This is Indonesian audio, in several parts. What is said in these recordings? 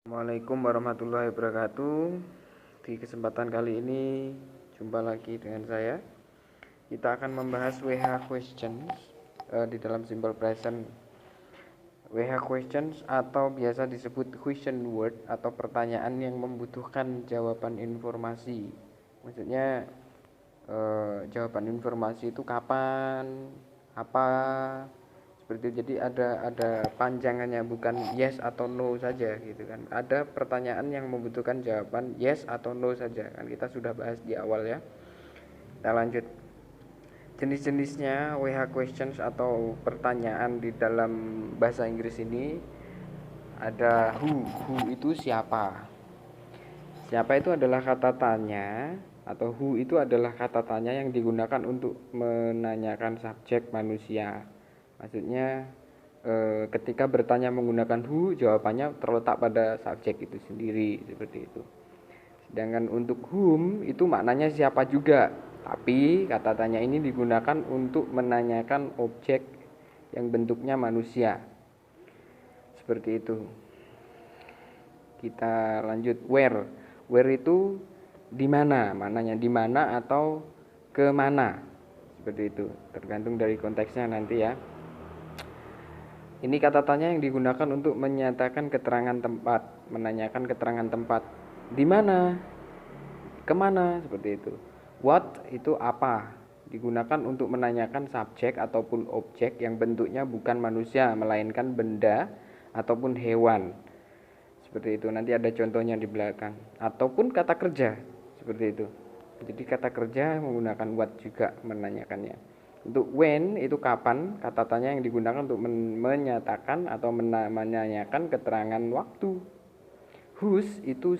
Assalamualaikum warahmatullahi wabarakatuh. Di kesempatan kali ini jumpa lagi dengan saya. Kita akan membahas WH questions di dalam simple present. WH questions atau biasa disebut question word atau pertanyaan yang membutuhkan jawaban informasi. Maksudnya jawaban informasi itu kapan, apa, seperti itu. Jadi ada panjangannya, bukan yes atau no saja gitu kan. Ada pertanyaan yang membutuhkan jawaban yes atau no saja kan, kita sudah bahas di awal ya. Kita lanjut. Jenis-jenisnya WH questions atau pertanyaan di dalam bahasa Inggris ini ada who itu siapa. Siapa itu adalah kata tanya, atau who itu adalah kata tanya yang digunakan untuk menanyakan subjek manusia. Maksudnya ketika bertanya menggunakan who, jawabannya terletak pada subjek itu sendiri, seperti itu. Sedangkan untuk whom itu maknanya siapa juga, tapi kata tanya ini digunakan untuk menanyakan objek yang bentuknya manusia, seperti itu. Kita lanjut. Where itu di mana, maknanya di mana atau ke mana, seperti itu, tergantung dari konteksnya nanti ya. Ini kata tanya yang digunakan untuk menyatakan keterangan tempat, menanyakan keterangan tempat. Di mana, kemana, seperti itu. What itu apa, digunakan untuk menanyakan subjek ataupun objek yang bentuknya bukan manusia melainkan benda ataupun hewan, seperti itu. Nanti ada contohnya di belakang. Ataupun kata kerja, seperti itu. Jadi kata kerja menggunakan what juga menanyakannya. Untuk when itu kapan, kata tanya yang digunakan untuk menyatakan atau menanyakan keterangan waktu. Whose itu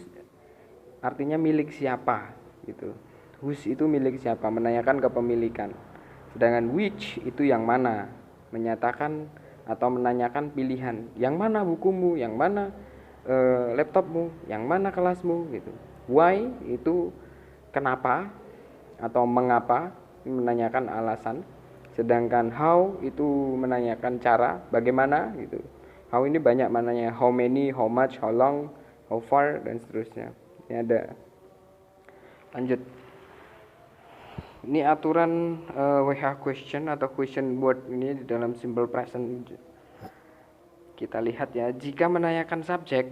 artinya milik siapa gitu. Whose itu milik siapa, menanyakan kepemilikan. Sedangkan which itu yang mana, menyatakan atau menanyakan pilihan. Yang mana bukumu, yang mana laptopmu, yang mana kelasmu gitu. Why itu kenapa atau mengapa, menanyakan alasan. Sedangkan how itu menanyakan cara, bagaimana gitu. How ini banyak mananya, how many, how much, how long, how far, dan seterusnya. Ini ada. Lanjut. Ini aturan WH question atau question word ini di dalam simple present. Kita lihat ya, jika menanyakan subjek,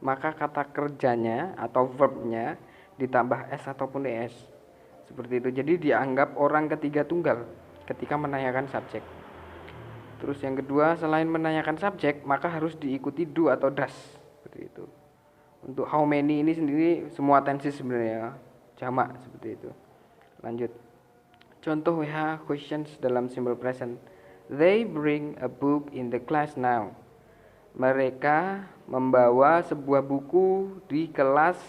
maka kata kerjanya atau verbnya ditambah s ataupun es, seperti itu. Jadi dianggap orang ketiga tunggal ketika menanyakan subjek. Terus yang kedua, selain menanyakan subjek, maka harus diikuti do atau does, seperti itu. Untuk how many ini sendiri semua tensi sebenarnya jamak, seperti itu. Lanjut. Contoh WH questions dalam simple present. They bring a book in the class now. Mereka membawa sebuah buku di kelas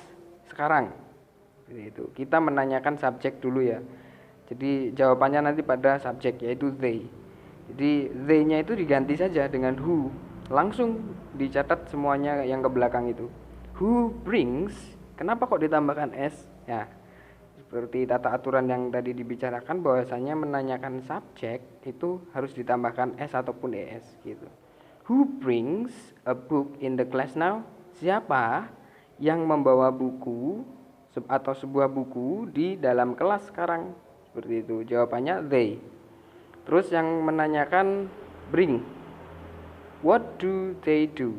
sekarang. Itu. Kita menanyakan subjek dulu ya. Jadi jawabannya nanti pada subjek, yaitu they. Jadi they-nya itu diganti saja dengan who. Langsung dicatat semuanya yang ke belakang itu. Who brings, kenapa kok ditambahkan s? Ya, seperti tata aturan yang tadi dibicarakan, bahwasanya menanyakan subjek itu harus ditambahkan s ataupun es gitu. Who brings a book in the class now? Siapa yang membawa buku atau sebuah buku di dalam kelas sekarang, seperti itu. Jawabannya they. Terus yang menanyakan bring, what do they do?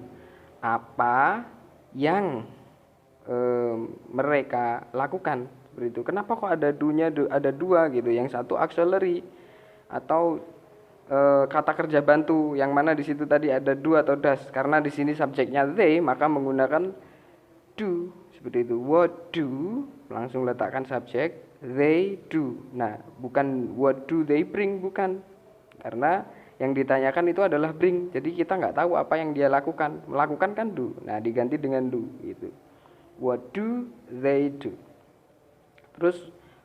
Apa yang mereka lakukan, seperti itu. Kenapa kok ada do-nya ada dua gitu, yang satu auxiliary atau kata kerja bantu, yang mana di situ tadi ada do atau does. Karena di sini subjeknya they, maka menggunakan do, seperti itu. What do, langsung letakkan subjek, they do. Nah, bukan what do they bring, bukan. Karena yang ditanyakan itu adalah bring. Jadi kita nggak tahu apa yang dia lakukan. Melakukan kan do. Nah, diganti dengan do gitu. What do they do? Terus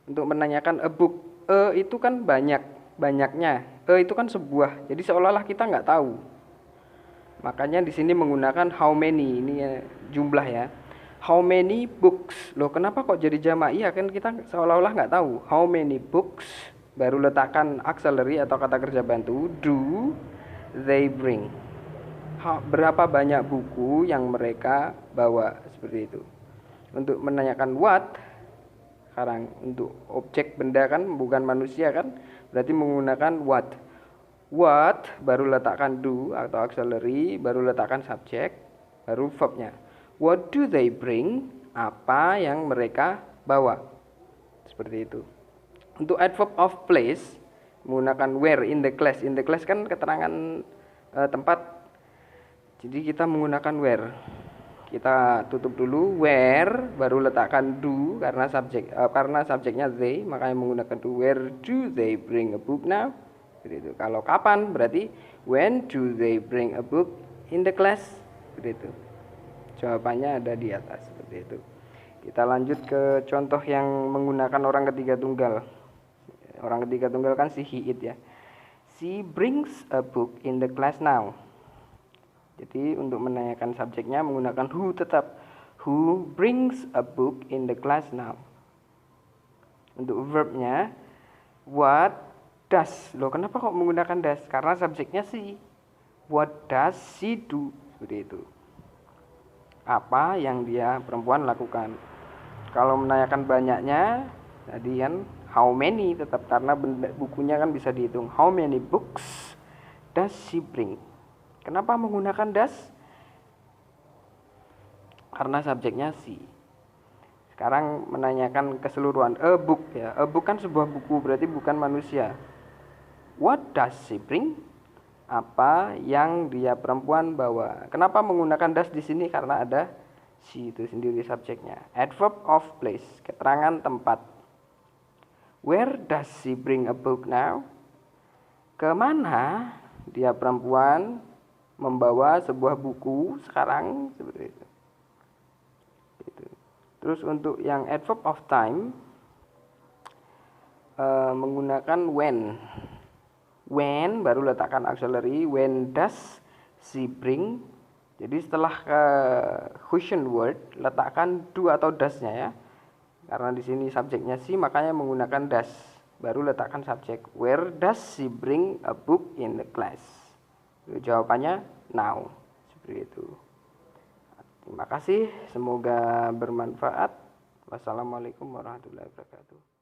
untuk menanyakan a book, itu kan banyaknya. Itu kan sebuah. Jadi seolah-olah kita nggak tahu. Makanya di sini menggunakan how many, ini ya, jumlah ya. How many books? Loh, kenapa kok jadi jamak? Iya kan, kita seolah-olah nggak tahu. How many books? Baru letakkan auxiliary atau kata kerja bantu, do they bring? berapa banyak buku yang mereka bawa, seperti itu. Untuk menanyakan what, sekarang untuk objek benda kan bukan manusia kan, berarti menggunakan what. What baru letakkan do atau auxiliary, baru letakkan subjek, baru verbnya. What do they bring? Apa yang mereka bawa, seperti itu. Untuk adverb of place menggunakan where, in the class. In the class kan keterangan tempat, jadi kita menggunakan where. Kita tutup dulu, where baru letakkan do karena subjeknya they, makanya menggunakan do. Where do they bring a book now? Seperti itu. Kalau kapan berarti when do they bring a book in the class? Seperti itu. Jawabannya ada di atas, seperti itu. Kita lanjut ke contoh yang menggunakan orang ketiga tunggal. Orang ketiga tunggal kan si, he, it ya. She brings a book in the class now. Jadi untuk menanyakan subjeknya menggunakan who tetap. Who brings a book in the class now. Untuk verbnya what does. Loh, kenapa kok menggunakan does? Karena subjeknya she. What does she do? Seperti itu. Apa yang dia perempuan lakukan. Kalau menanyakan banyaknya tadi kan how many tetap, karena bukunya kan bisa dihitung. How many books does she bring? Kenapa menggunakan does? Karena subjeknya she. Sekarang menanyakan keseluruhan. A book ya. A book kan sebuah buku, berarti bukan manusia. What does she bring? Apa yang dia perempuan bawa. Kenapa menggunakan does di sini? Karena ada she itu sendiri subjeknya. Adverb of place, keterangan tempat. Where does she bring a book now? Kemana dia perempuan membawa sebuah buku sekarang, seperti itu. Terus untuk yang adverb of time menggunakan when. When baru letakkan auxiliary. When does she bring? Jadi setelah question word letakkan do atau does-nya ya. Karena di sini subjeknya she, makanya menggunakan does. Baru letakkan subjek. Where does she bring a book in the class? Jawabannya now. Seperti itu. Terima kasih, semoga bermanfaat. Wassalamualaikum warahmatullahi wabarakatuh.